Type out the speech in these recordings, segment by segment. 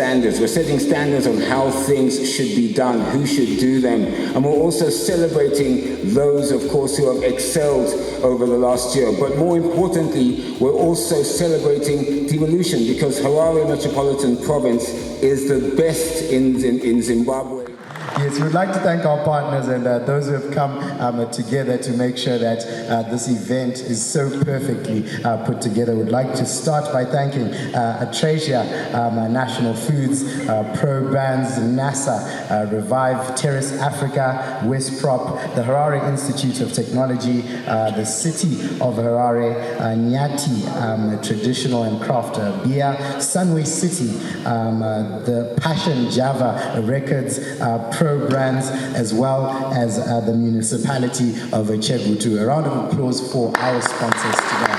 standards. We're setting standards on how things should be done, who should do them. And we're also celebrating those, of course, who have excelled over the last year. But more importantly, we're also celebrating devolution, because Harare Metropolitan Province is the best in Zimbabwe. Yes, we would like to thank our partners and those who have come together to make sure that this event is so perfectly put together. We'd like to start by thanking Atrasia, National Foods, Pro Brands, NASA, Revive, Terrace Africa, West Prop, the Harare Institute of Technology, the City of Harare, Nyati, Traditional and Craft Beer, Sunway City, the Passion Java Records, Pro Brands, as well as the municipality of Chegutu. A round of applause for our sponsors today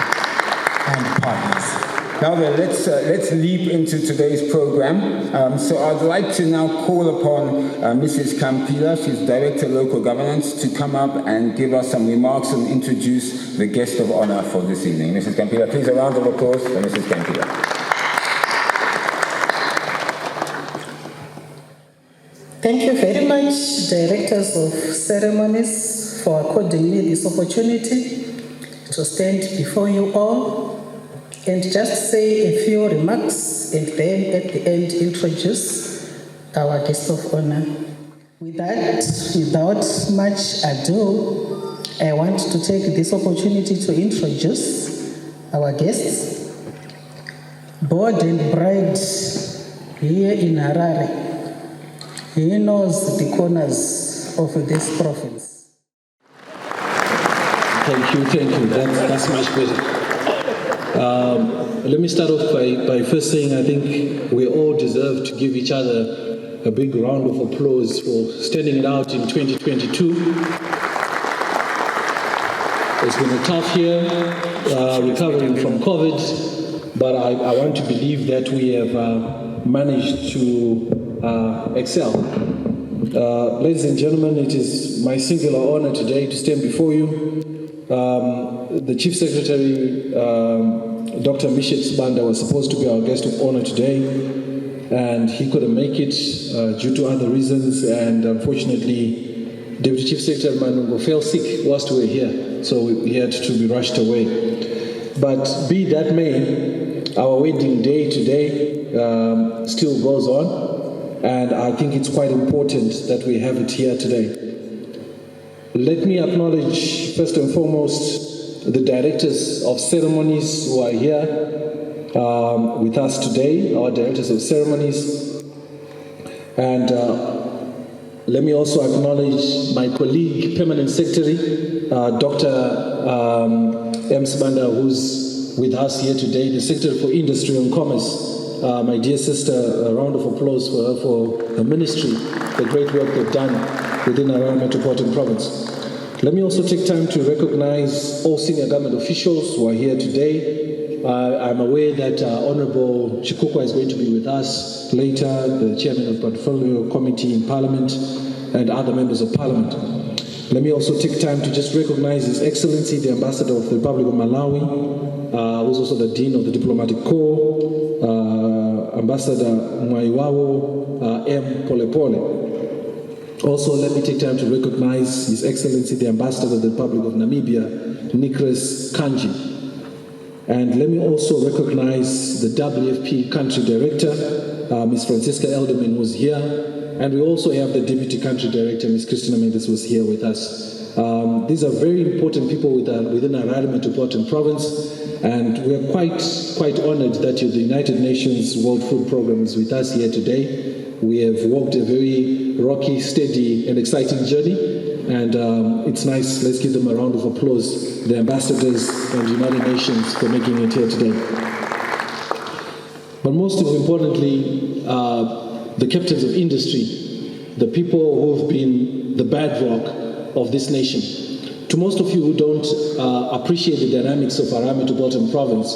and partners. Now then, let's leap into today's program. So I'd like to now call upon Mrs. Kampila, she's Director of Local Governance, to come up and give us some remarks and introduce the guest of honor for this evening. Mrs. Kampila, please, a round of applause for Mrs. Kampila. Thank you very much, Directors of Ceremonies, for according me this opportunity to stand before you all and just say a few remarks and then at the end introduce our guest of honor. Without much ado, I want to take this opportunity to introduce our guests, board and bride here in Harare. He knows the corners of this province. Thank you. That's much better. Let me start off by first saying I think we all deserve to give each other a big round of applause for standing it out in 2022. It's been a tough year, recovering from COVID, but I want to believe that we have managed to excel. Ladies and gentlemen, it is my singular honor today to stand before you. The Chief Secretary, Dr. Mishet Sibanda, was supposed to be our guest of honor today, and he couldn't make it due to other reasons, and unfortunately, Deputy Chief Secretary Manungo fell sick whilst we were here, so he had to be rushed away. But be that may, our wedding day today still goes on. And I think it's quite important that we have it here today. Let me acknowledge, first and foremost, the directors of ceremonies who are here with us today, our directors of ceremonies. And let me also acknowledge my colleague, Permanent Secretary, Dr. M. Sibanda, who's with us here today, the Secretary for Industry and Commerce. My dear sister, a round of applause for her for her ministry, the great work they've done within our Metropolitan Province. Let me also take time to recognize all senior government officials who are here today. I'm aware that Honorable Chikukwa is going to be with us later, the Chairman of Portfolio Committee in Parliament, and other members of Parliament. Let me also take time to just recognize His Excellency, the Ambassador of the Republic of Malawi, who's also the Dean of the Diplomatic Corps, Ambassador Mwaiwawo M. Polepole. Also, let me take time to recognize His Excellency, the Ambassador of the Republic of Namibia, Nikres Kanji. And let me also recognize the WFP Country Director, Ms. Francisca Elderman, who's here. And we also have the Deputy Country Director, Ms. Christina Mendes, who's here with us. These are very important people within Harare Metropolitan Province. And we are quite honored that the United Nations World Food Programme is with us here today. We have walked a very rocky, steady, and exciting journey. And it's nice. Let's give them a round of applause, the ambassadors and United Nations, for making it here today. But most importantly, the captains of industry, the people who have been the bedrock of this nation. To most of you who don't appreciate the dynamics of Harare Metropolitan Province,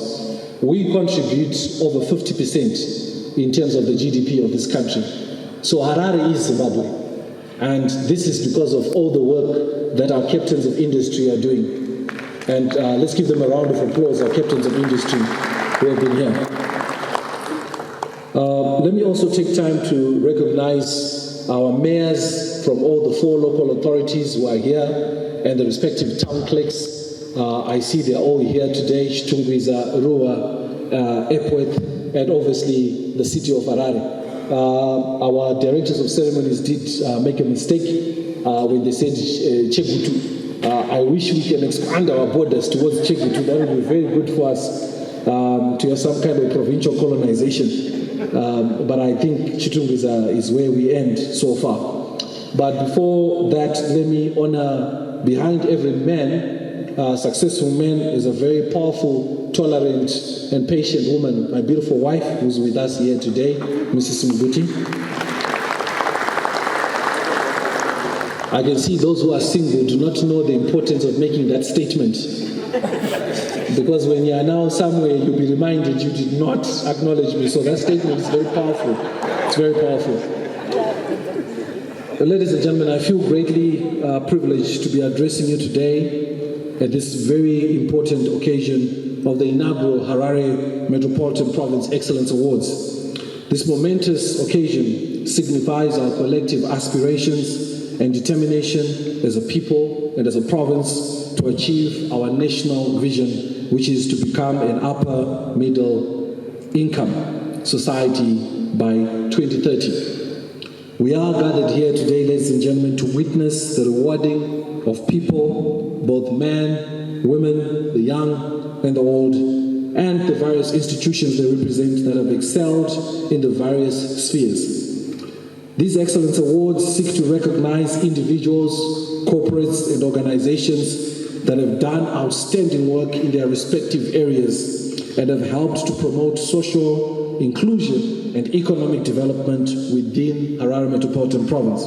we contribute over 50% in terms of the GDP of this country. So Harare is Zimbabwe. And this is because of all the work that our captains of industry are doing. And let's give them a round of applause, our captains of industry who have been here. Let me also take time to recognize our mayors from all the 4 local authorities who are here and the respective town clerks. I see they're all here today, Chitungwiza, Ruwa, Epworth, and obviously the city of Harare. Our directors of ceremonies did make a mistake when they said Chegutu. I wish we can expand our borders towards Chegutu. That would be very good for us to have some kind of provincial colonization. But I think Chitungwiza is where we end so far. But before that, let me honor behind every man, successful man, is a very powerful, tolerant, and patient woman, my beautiful wife, who's with us here today, Mrs. Mguti. I can see those who are single do not know the importance of making that statement. Because when you are now somewhere, you'll be reminded you did not acknowledge me. So that statement is very powerful. It's very powerful. But ladies and gentlemen, I feel greatly privileged to be addressing you today at this very important occasion of the inaugural Harare Metropolitan Province Excellence Awards. This momentous occasion signifies our collective aspirations and determination as a people and as a province to achieve our national vision, which is to become an upper middle income society by 2030. We are gathered here today, ladies and gentlemen, to witness the rewarding of people, both men, women, the young and the old, and the various institutions they represent that have excelled in the various spheres. These Excellence Awards seek to recognize individuals, corporates, and organizations that have done outstanding work in their respective areas and have helped to promote social inclusion and economic development within Harare Metropolitan Province.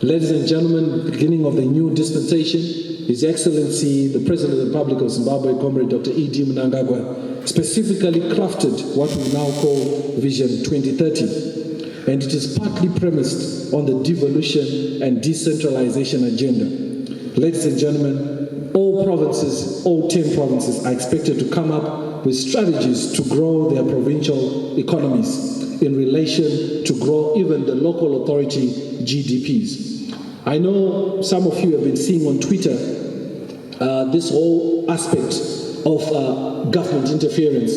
Ladies and gentlemen, the beginning of the new dispensation, His Excellency, the President of the Republic of Zimbabwe, Comrade Dr. E.D. Mnangagwa, specifically crafted what we now call Vision 2030. And it is partly premised on the devolution and decentralization agenda. Ladies and gentlemen, all provinces, all 10 provinces are expected to come up with strategies to grow their provincial economies in relation to grow even the local authority GDPs. I know some of you have been seeing on Twitter this whole aspect of government interference.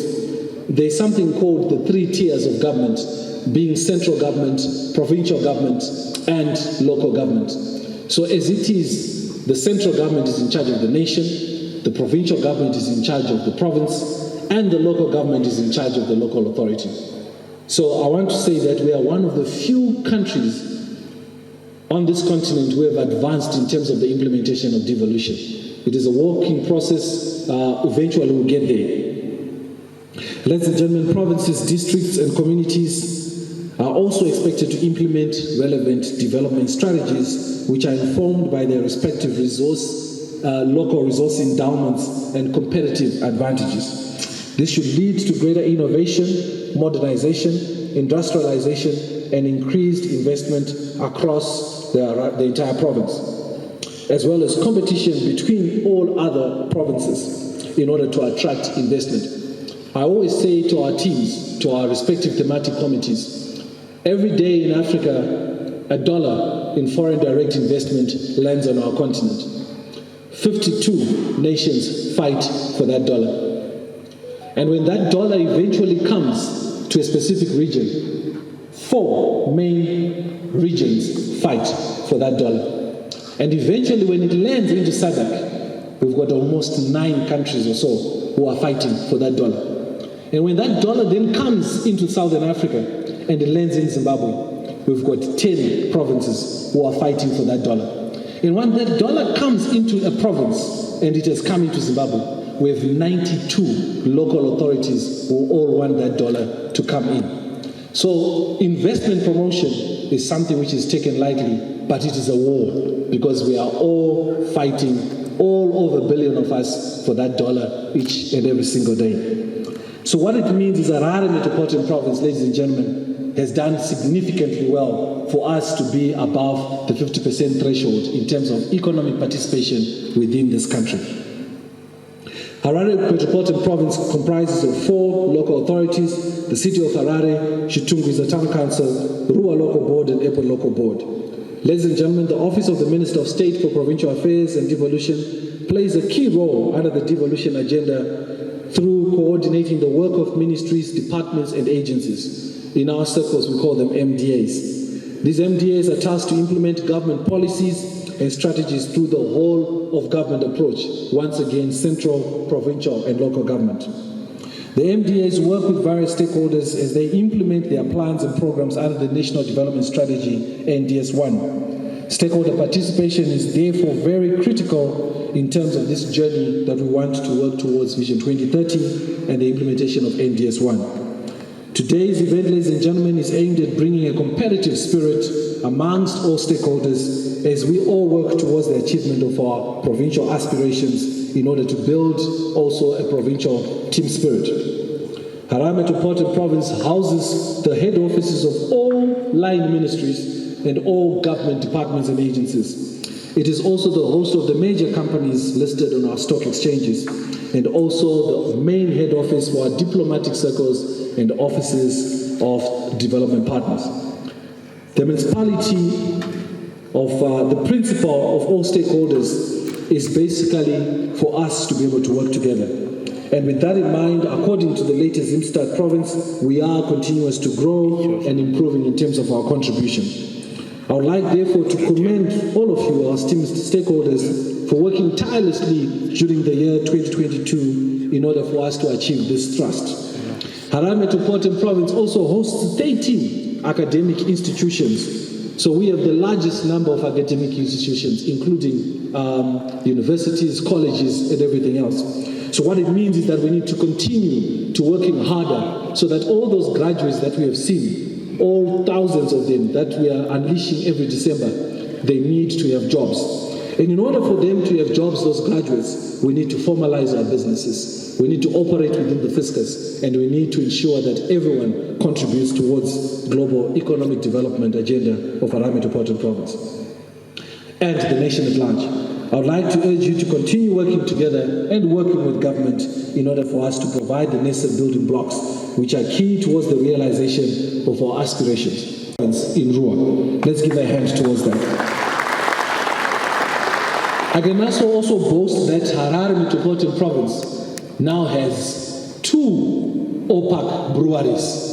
There's something called the 3 tiers of government, being central government, provincial government, and local government. So as it is, the central government is in charge of the nation, the provincial government is in charge of the province, and the local government is in charge of the local authority. So I want to say that we are one of the few countries on this continent who have advanced in terms of the implementation of devolution. It is a working process, eventually we'll get there. Ladies and gentlemen, provinces, districts, and communities are also expected to implement relevant development strategies which are informed by their respective local resource endowments and competitive advantages. This should lead to greater innovation, modernization, industrialization, and increased investment across the entire province, as well as competition between all other provinces in order to attract investment. I always say to our teams, to our respective thematic committees, every day in Africa, $1 in foreign direct investment lands on our continent. 52 nations fight for that dollar. And when that dollar eventually comes to a specific region, 4 main regions fight for that dollar. And eventually when it lands into SADC, we've got almost 9 countries or so who are fighting for that dollar. And when that dollar then comes into Southern Africa and it lands in Zimbabwe, we've got 10 provinces who are fighting for that dollar. And when that dollar comes into a province and it has come into Zimbabwe, we have 92 local authorities who all want that dollar to come in. So investment promotion is something which is taken lightly, but it is a war because we are all fighting, all over 1 billion of us, for that dollar each and every single day. So what it means is that Harare Metropolitan Province, ladies and gentlemen, has done significantly well for us to be above the 50% threshold in terms of economic participation within this country. Harare Metropolitan Province comprises of 4 local authorities: the City of Harare, Chitungwiza Town Council, Rua Local Board, and Airport Local Board. Ladies and gentlemen, the Office of the Minister of State for Provincial Affairs and Devolution plays a key role under the devolution agenda through coordinating the work of ministries, departments, and agencies. In our circles, we call them MDAs. These MDAs are tasked to implement government policies and strategies through the whole of government approach, once again, central, provincial, and local government. The MDAs work with various stakeholders as they implement their plans and programs under the National Development Strategy, NDS1. Stakeholder participation is therefore very critical in terms of this journey that we want to work towards Vision 2030 and the implementation of NDS1. Today's event, ladies and gentlemen, is aimed at bringing a competitive spirit amongst all stakeholders as we all work towards the achievement of our provincial aspirations in order to build also a provincial team spirit. Harare Metropolitan Province houses the head offices of all line ministries and all government departments and agencies. It is also the host of the major companies listed on our stock exchanges and also the main head office for our diplomatic circles and offices of development partners. The municipality of the principle of all stakeholders is basically for us to be able to work together. And with that in mind, according to the latest Zimstad province, we are continuous to grow and improving in terms of our contribution. I would like, therefore, to commend all of you, our esteemed stakeholders, for working tirelessly during the year 2022 in order for us to achieve this thrust. Harare Metropolitan Province also hosts 13 academic institutions. So we have the largest number of academic institutions, including universities, colleges, and everything else. So what it means is that we need to continue to working harder so that all those graduates that we have seen, all thousands of them that we are unleashing every December, they need to have jobs. And in order for them to have jobs, those graduates, we need to formalize our businesses. We need to operate within the fiscus, and we need to ensure that everyone contributes towards global economic development agenda of Harare Metropolitan Province and the nation at large. I would like to urge you to continue working together and working with government in order for us to provide the necessary building blocks which are key towards the realization of our aspirations in Rua. Let's give a hand towards that. I can also boast that Harare Metropolitan Province now has 2 OPAC breweries.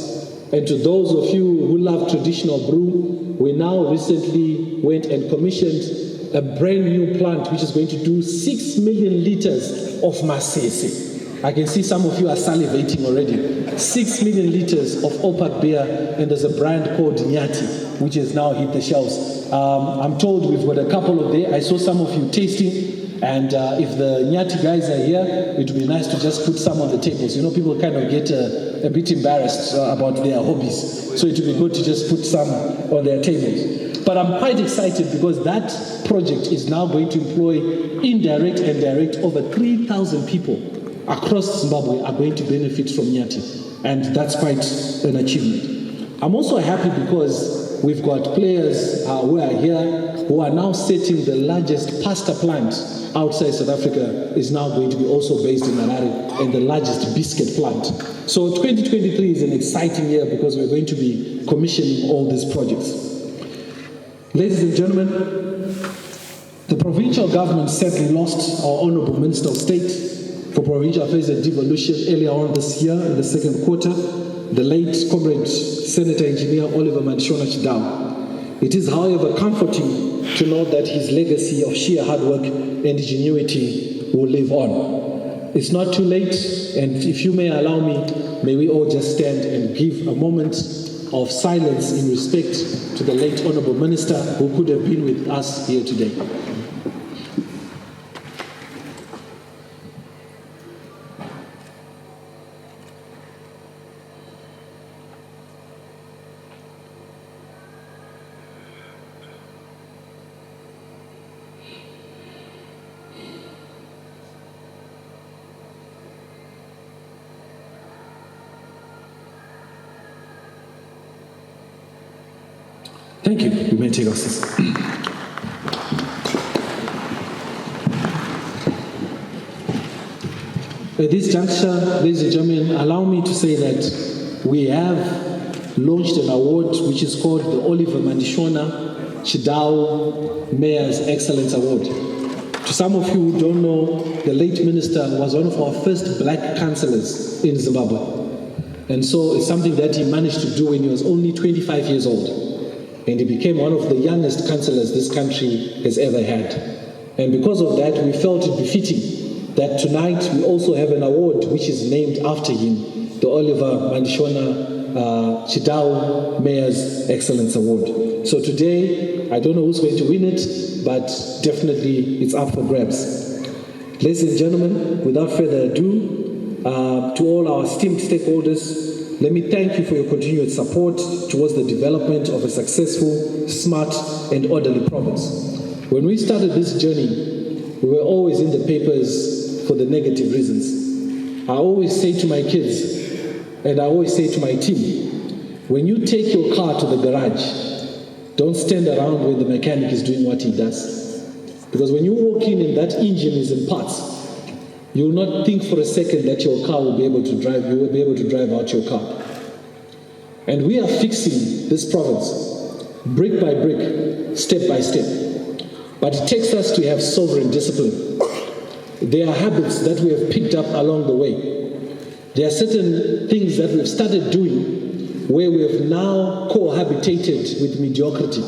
And to those of you who love traditional brew, we now recently went and commissioned a brand new plant which is going to do 6 million liters of masese. I can see some of you are salivating already. 6 million liters of OPAC beer, and there's a brand called Nyati, which has now hit the shelves. I'm told we've got a couple of there. I saw some of you tasting. And if the Nyati guys are here, it would be nice to just put some on the tables. You know, people kind of get a bit embarrassed about their hobbies. So it would be good to just put some on their tables. But I'm quite excited because that project is now going to employ indirect and direct over 3,000 people across Zimbabwe are going to benefit from Nyati. And that's quite an achievement. I'm also happy because we've got players who are here who are now setting the largest pasta plant outside South Africa is now going to be also based in Harare, and the largest biscuit plant. So 2023 is an exciting year because we're going to be commissioning all these projects. Ladies and gentlemen, the provincial government sadly lost our Honourable Minister of State for Provincial Affairs and Devolution earlier on this year in the second quarter, the late Comrade Senator Engineer Oliver Madishona Chidao. It is, however, comforting to know that his legacy of sheer hard work and ingenuity will live on. It's not too late, and if you may allow me, may we all just stand and give a moment of silence in respect to the late Honourable Minister who could have been with us here today. Thank you. You may take our seats. At this juncture, ladies and gentlemen, allow me to say that we have launched an award which is called the Oliver Mandishona Chidao Mayor's Excellence Award. To some of you who don't know, the late minister was one of our first black councillors in Zimbabwe. And so it's something that he managed to do when he was only 25 years old. And he became one of the youngest councillors this country has ever had. And because of that, we felt it befitting that tonight we also have an award which is named after him, the Oliver Mandishona Chidao Mayor's Excellence Award. So today, I don't know who's going to win it, but definitely it's up for grabs. Ladies and gentlemen, without further ado, to all our esteemed stakeholders, let me thank you for your continued support towards the development of a successful, smart, and orderly province. When we started this journey, we were always in the papers for the negative reasons. I always say to my kids, and I always say to my team, when you take your car to the garage, don't stand around when the mechanic is doing what he does. Because when you walk in and that engine is in parts, you will not think for a second that your car will be able to drive, you will be able to drive out your car. And we are fixing this province, brick by brick, step by step. But it takes us to have sovereign discipline. There are habits that we have picked up along the way. There are certain things that we've started doing where we have now cohabitated with mediocrity.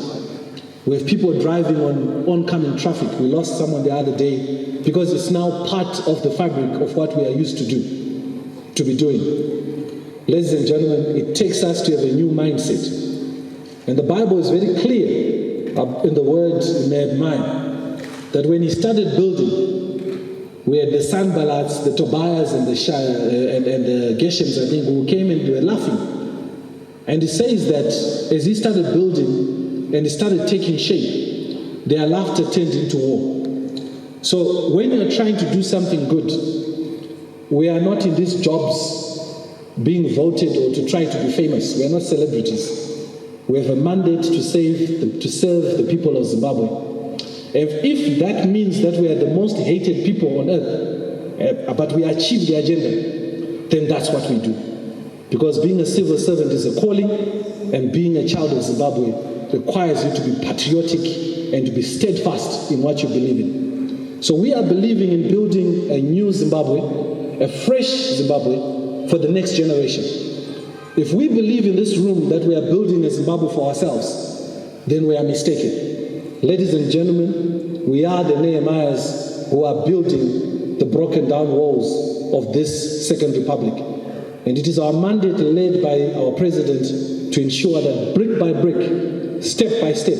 We have people driving on oncoming traffic. We lost someone the other day because it's now part of the fabric of what we are used to be doing. Ladies and gentlemen, it takes us to have a new mindset. And the Bible is very clear in the word in Nehemiah that when he started building, we had the Sanballats, the Tobias, and the Geshems, I think, who came and were laughing. And it says that as he started building and it started taking shape, their laughter turned into war. So when you're trying to do something good, we are not in these jobs being voted or to try to be famous. We are not celebrities. We have a mandate to serve the people of Zimbabwe. If that means that we are the most hated people on earth, but we achieve the agenda, then that's what we do. Because being a civil servant is a calling, and being a child of Zimbabwe requires you to be patriotic and to be steadfast in what you believe in. So we are believing in building a new Zimbabwe, a fresh Zimbabwe for the next generation. If we believe in this room that we are building a Zimbabwe for ourselves, then we are mistaken. Ladies and gentlemen, we are the Nehemiahs who are building the broken down walls of this Second Republic. And it is our mandate led by our president to ensure that brick by brick, step by step,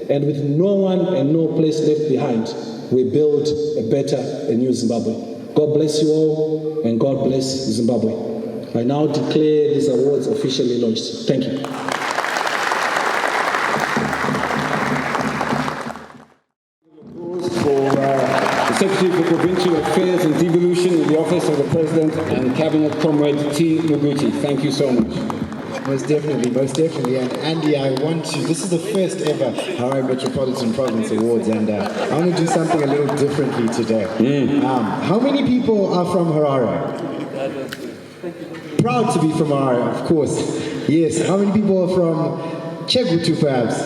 and with no one and no place left behind, we build a better and new Zimbabwe. God bless you all, and God bless Zimbabwe. I now declare these awards officially launched. Thank you. Secretary for Provincial Affairs and Devolution in the Office of the President and Cabinet Comrade T. Noguchi. Thank you so much. Most definitely. And Andy, this is the first ever Harare Metropolitan Province Awards, and I want to do something a little differently today. How many people are from Harare? Proud to be from Harare, of course. Yes. How many people are from Chegutu, perhaps?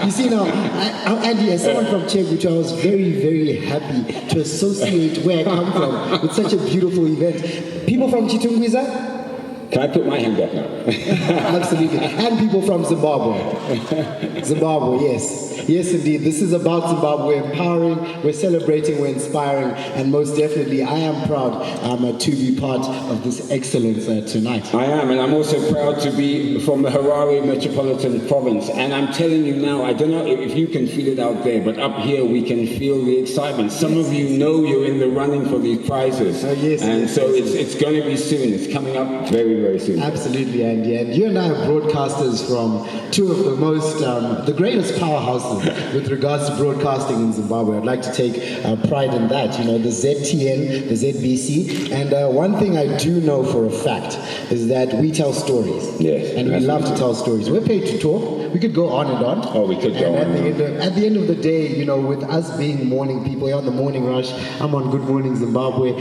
You see now, Andy, as someone from Chegutu, I was very, very happy to associate where I come from with such a beautiful event. People from Chitungwiza? Can I put my hand up now? Absolutely. And people from Zimbabwe. Zimbabwe, yes. Yes, indeed. This is about Zimbabwe. We're empowering, we're celebrating, we're inspiring, and most definitely I am proud to be part of this excellence tonight. I am, and I'm also proud to be from the Harare Metropolitan Province. And I'm telling you now, I don't know if you can feel it out there, but up here we can feel the excitement. Some of you know you're in the running for these prizes. Yes. And so it's going to be soon. It's coming up very, very soon. Absolutely, Andy. And you and I are broadcasters from two of the most, the greatest powerhouses with regards to broadcasting in Zimbabwe. I'd like to take pride in that. You know, the ZTN, the ZBC, and one thing I do know for a fact is that we tell stories. Yes, and we love to tell stories. We're paid to talk. We could go on and on. Oh, we could go on. At the end of the day, you know, with us being morning people, you're on the morning rush. I'm on Good Morning Zimbabwe.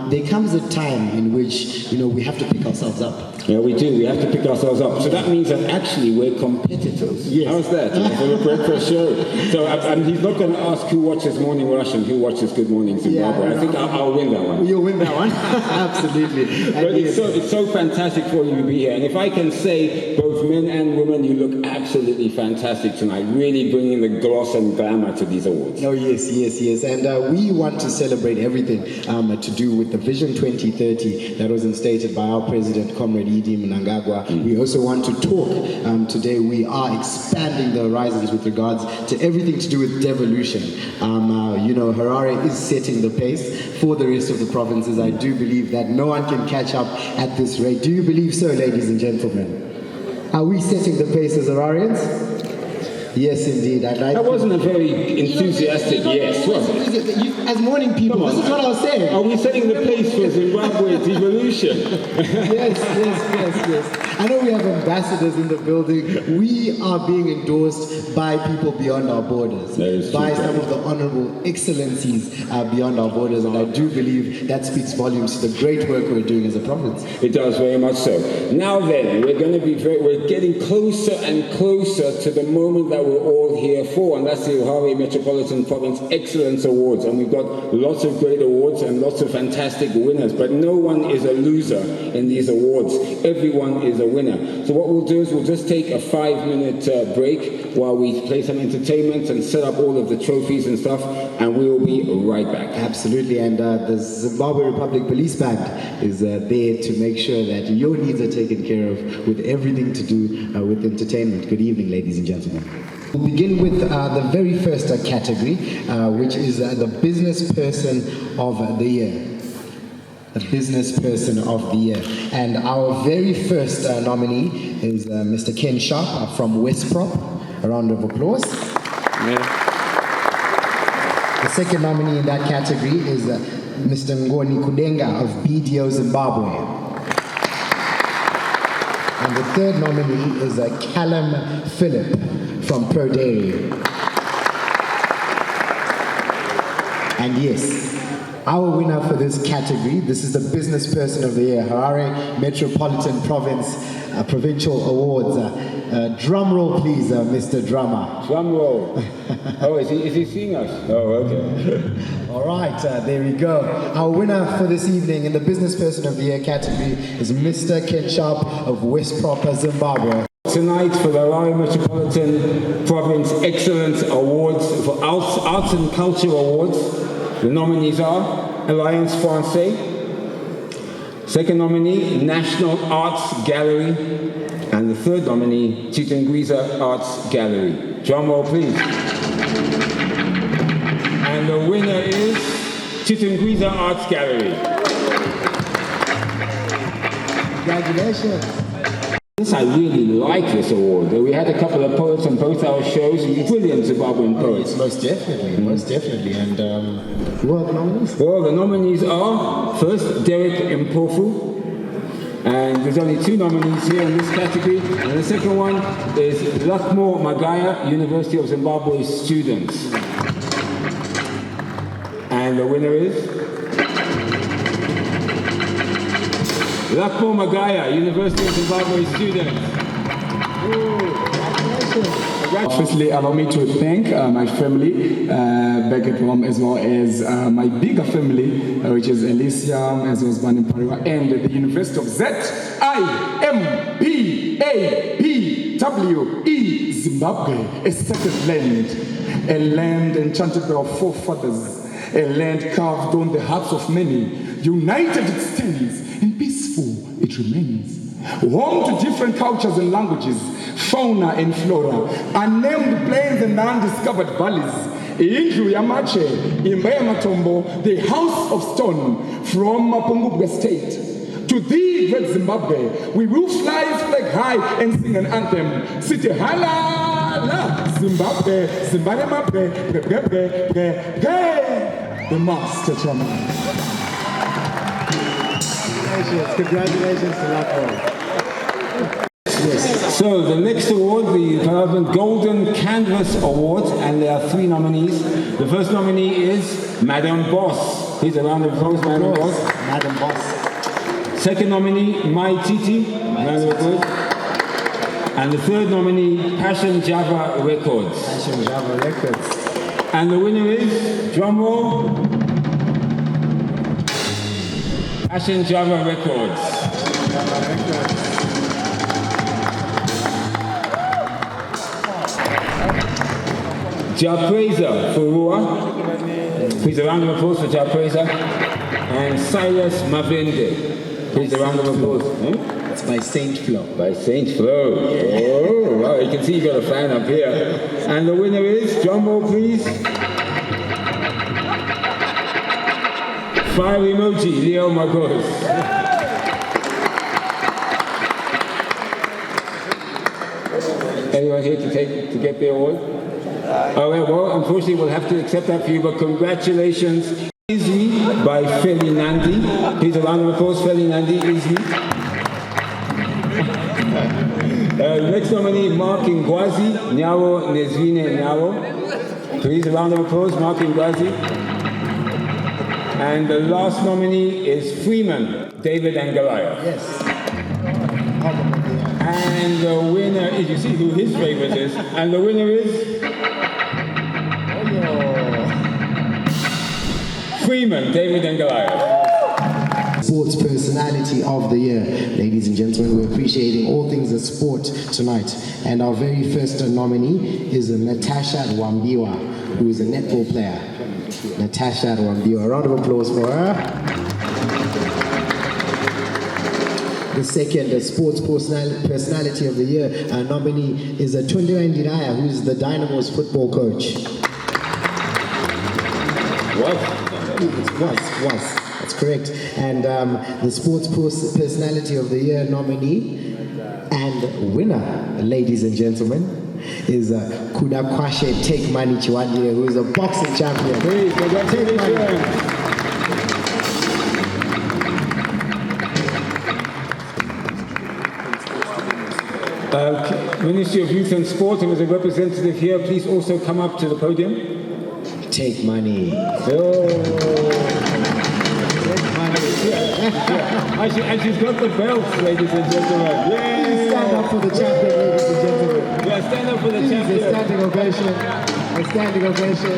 There comes a time in which, you know, we have to pick ourselves up. Yeah, we do. We have to pick ourselves up. So that means that actually we're competitors. Yes. How's that? For the breakfast show. So and he's not going to ask who watches Morning Rush and who watches Good Morning Zimbabwe. Yeah, I think I'll win that one. You'll win that one. Absolutely. But it's so fantastic for you to be here. And if I can say, both men and women, you look absolutely fantastic tonight. Really bringing the gloss and glamour to these awards. Oh, yes. And we want to celebrate everything to do with the Vision 2030 that was instated by our president, Comrade Idi Mnangagwa. We also want to talk today. We are expanding the horizons with regards to everything to do with devolution. You know, Harare is setting the pace for the rest of the provinces. I do believe that no one can catch up at this rate. Do you believe so, ladies and gentlemen? Are we setting the pace as Hararians? Yes, indeed. That wasn't a very enthusiastic yes, was it? As morning people, this is what I was saying. Are we setting the pace for Zimbabwe's evolution? Yes. I know we have ambassadors in the building. We are being endorsed by people beyond our borders, by some of the honorable excellencies beyond our borders, and I do believe that speaks volumes to the great work we're doing as a province. It does, very much so. Now then, we're getting closer and closer to the moment that we're all here for, and that's the Harare Metropolitan Province Excellence Awards, and we've got lots of great awards and lots of fantastic winners, but no one is a loser in these awards. Everyone is a winner. So what we'll do is we'll just take a 5-minute break while we play some entertainment and set up all of the trophies and stuff, and we will be right back. Absolutely, and the Zimbabwe Republic Police Band is there to make sure that your needs are taken care of with everything to do with entertainment. Good evening, ladies and gentlemen. We'll begin with the very first category, which is the Business Person of the Year. The Business Person of the Year. And our very first nominee is Mr. Ken Sharp from West Prop. A round of applause. Yeah. The second nominee in that category is Mr. Ngoni Kudenga of BDO Zimbabwe. And the third nominee is Callum Phillip from Pro Dairy. And yes, our winner for this category, this is the Business Person of the Year, Harare Metropolitan Province Provincial Awards. Drum roll, please, Mr. Drummer. Drum roll. Oh, is he seeing us? Oh, okay. All right, there we go. Our winner for this evening in the Business Person of the Year category is Mr. Ken Sharp of West Proper, Zimbabwe. Tonight for the Harare Metropolitan Province Excellence Awards, for Arts and Culture Awards, the nominees are Alliance Française, second nominee, National Arts Gallery, and the third nominee, Chitengwiza Arts Gallery. Drum roll, please. And the winner is Chitengwiza Arts Gallery. Congratulations. I really like this award. We had a couple of poets on both our shows, brilliant Zimbabwean poets. Most definitely. And who are the nominees? Well, the nominees are, first, Derek Mpofu. And there's only 2 nominees here in this category. And the second one is Lakmo Magaya, University of Zimbabwe students. And the winner is Lakmo Magaya, University of Zimbabwe students. Firstly, allow me to thank my family back at home, as well as my bigger family, which is Elysium, as well as Bani Pariwa, and the University of ZIMBABWE, Zimbabwe, a sacred land, a land enchanted by our forefathers, a land carved on the hearts of many. United it stands, and peaceful it remains. Home to different cultures and languages, fauna and flora, unnamed plains and undiscovered valleys. Indlu Yamache, Imba Matombo, the house of stone from Mapungubwe state. To thee, great Zimbabwe, we will fly flag high and sing an anthem. City Hala! Hala, Zimbabwe, Zimbabwe, the master drummer. Congratulations to Lako. Yes. So the next award, the Parliament Golden Canvas Award, and there are 3 nominees. The first nominee is Madam Boss. Please a round of applause, Madam Boss. Madam Boss. Second nominee, Mai Titi. Round of applause. And the third nominee, Passion Java Records. Passion Java Records. And the winner is, drum roll, Passion Java Records. Japreza Furua. Please a round of applause for Japreza. And Silas Mavende. Please a round of applause. It's by Saint Flo. By Saint Flo. Oh, wow, you can see you got a fan up here. And the winner is, drum roll please. Fire emoji, Leo Magos. Anyone here to get the award? Oh, well, unfortunately we'll have to accept that for you, but congratulations. Izzy by Feli Nandi. Please a round of applause, Feli Nandi, Izzy. Next nominee, Mark Ngwazi, Nyawo Nezvine Nyawo. Please a round of applause, Mark Ngwazi. And the last nominee is Freeman, David and Goliath. Yes. And the winner is, you see who his favorite is, and the winner is Freeman, David and Goliath. Sports Personality of the Year. Ladies and gentlemen, we're appreciating all things of sport tonight. And our very first nominee is Natasha Rwambiwa, who is a netball player. Natasha Rwambiwa. A round of applause for her. The second Sports Personality of the Year nominee is Tunde Ndiraya, who is the Dynamo's football coach. What? Was. That's correct. And the Sports Personality of the Year nominee and winner, ladies and gentlemen, is Kudakwashe Take Money Chiwandire, who is a boxing champion. Hey, congratulations. Ministry of Youth and Sport, and as a representative here, please also come up to the podium. Take money. Oh. And she's got the belt, ladies and gentlemen. Yay! Please stand up for the champion, ladies and gentlemen. Yeah, stand up for the champion. A standing ovation. A standing ovation.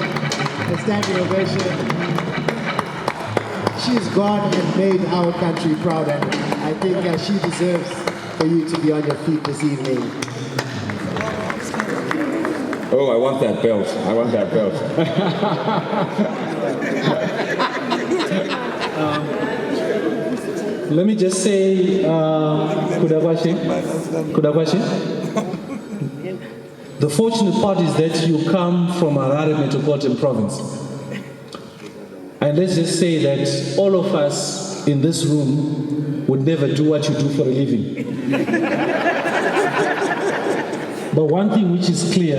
A standing ovation. She's gone and made our country proud, and I think she deserves for you to be on your feet this evening. Oh, I want that belt. I want that belt. Let me just say, Kudakwashe. The fortunate part is that you come from Harare Metropolitan Province. And let's just say that all of us in this room would never do what you do for a living. But one thing which is clear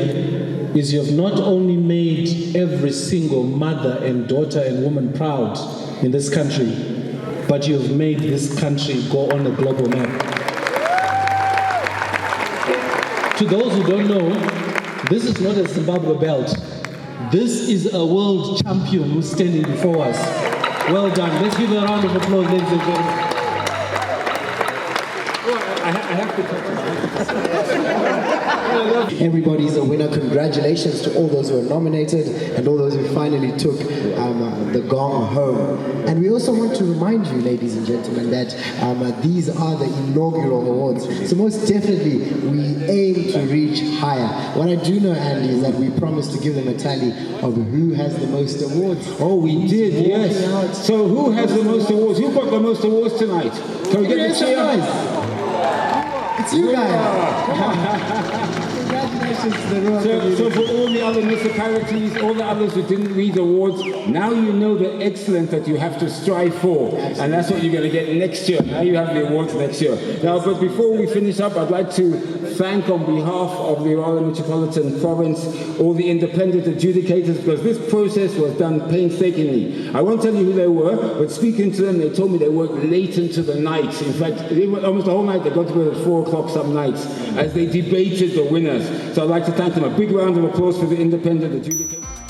is you have not only made every single mother and daughter and woman proud in this country, but you have made this country go on a global map. To those who don't know, this is not a Zimbabwe belt. This is a world champion who's standing before us. Well done. Let's give a round of applause, ladies and gentlemen. I have to touch Everybody's a winner. Congratulations to all those who are nominated and all those who finally took the gong home. And we also want to remind you, ladies and gentlemen, that these are the inaugural awards. So most definitely, we aim to reach higher. What I do know, Andy, is that we promised to give them a tally of who has the most awards. Oh, we did, yes. So who has the most awards? Who got the most awards tonight? Can we get the cheer? It's you guys. Congratulations to the Royal Community. So for all the other municipalities, all the others who didn't read awards, now you know the excellence that you have to strive for. Absolutely. And that's what you're going to get next year. Now you have the awards next year. Now, but before we finish up, I'd like to thank on behalf of the Harare Metropolitan Province all the independent adjudicators, because this process was done painstakingly. I won't tell you who they were, but speaking to them, they told me they worked late into the night. In fact, almost the whole night. They got to bed at 4 o'clock some nights as they debated the winners. So I'd like to thank them. A big round of applause for the independent adjudicators.